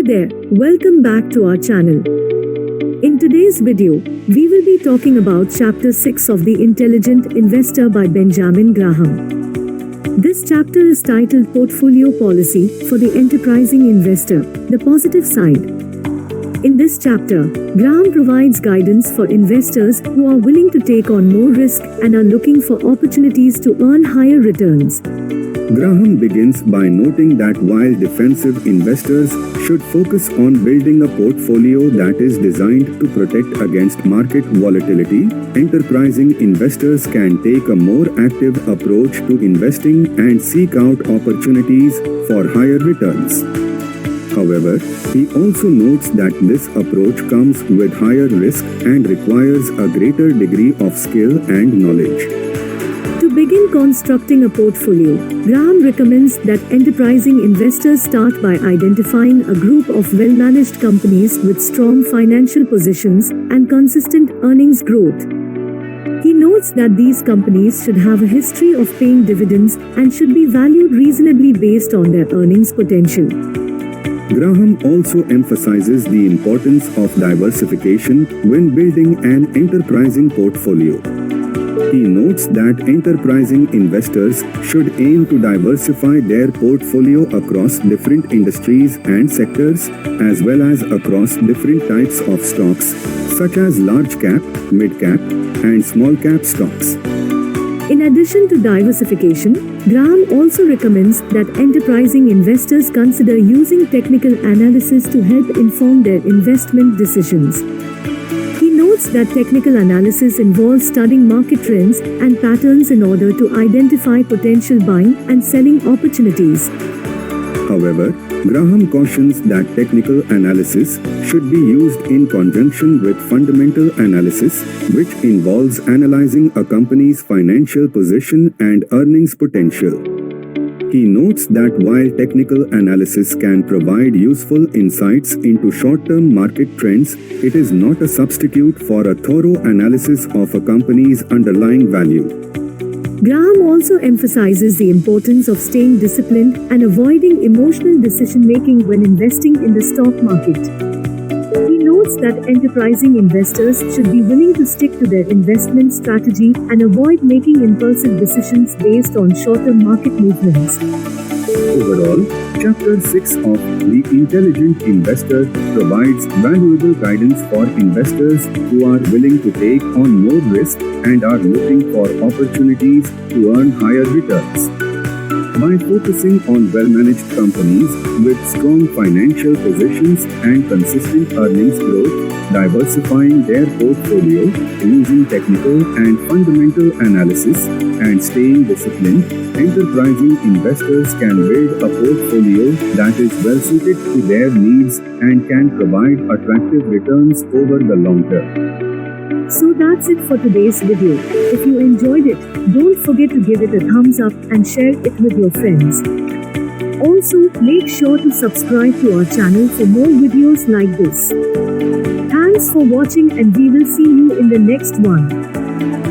Hey there, welcome back to our channel. In today's video, we will be talking about Chapter 6 of The Intelligent Investor by Benjamin Graham. This chapter is titled Portfolio Policy for the Enterprising Investor, the Positive Side. In this chapter, Graham provides guidance for investors who are willing to take on more risk and are looking for opportunities to earn higher returns. Graham begins by noting that while defensive investors should focus on building a portfolio that is designed to protect against market volatility, enterprising investors can take a more active approach to investing and seek out opportunities for higher returns. However, he also notes that this approach comes with higher risk and requires a greater degree of skill and knowledge. To begin constructing a portfolio, Graham recommends that enterprising investors start by identifying a group of well-managed companies with strong financial positions and consistent earnings growth. He notes that these companies should have a history of paying dividends and should be valued reasonably based on their earnings potential. Graham also emphasizes the importance of diversification when building an enterprising portfolio. He notes that enterprising investors should aim to diversify their portfolio across different industries and sectors, as well as across different types of stocks, such as large cap, mid cap, and small cap stocks. In addition to diversification, Graham also recommends that enterprising investors consider using technical analysis to help inform their investment decisions. He notes that technical analysis involves studying market trends and patterns in order to identify potential buying and selling opportunities. However, Graham cautions that technical analysis should be used in conjunction with fundamental analysis, which involves analyzing a company's financial position and earnings potential. He notes that while technical analysis can provide useful insights into short-term market trends, it is not a substitute for a thorough analysis of a company's underlying value. Graham also emphasizes the importance of staying disciplined and avoiding emotional decision-making when investing in the stock market. He notes that enterprising investors should be willing to stick to their investment strategy and avoid making impulsive decisions based on short-term market movements. Overall, Chapter 6 of The Intelligent Investor provides valuable guidance for investors who are willing to take on more risk and are looking for opportunities to earn higher returns. By focusing on well-managed companies with strong financial positions and consistent earnings growth, diversifying their portfolio, using technical and fundamental analysis, and staying disciplined, enterprising investors can build a portfolio that is well-suited to their needs and can provide attractive returns over the long term. So that's it for today's video. If you enjoyed it, don't forget to give it a thumbs up and share it with your friends. Also, make sure to subscribe to our channel for more videos like this. Thanks for watching and we will see you in the next one.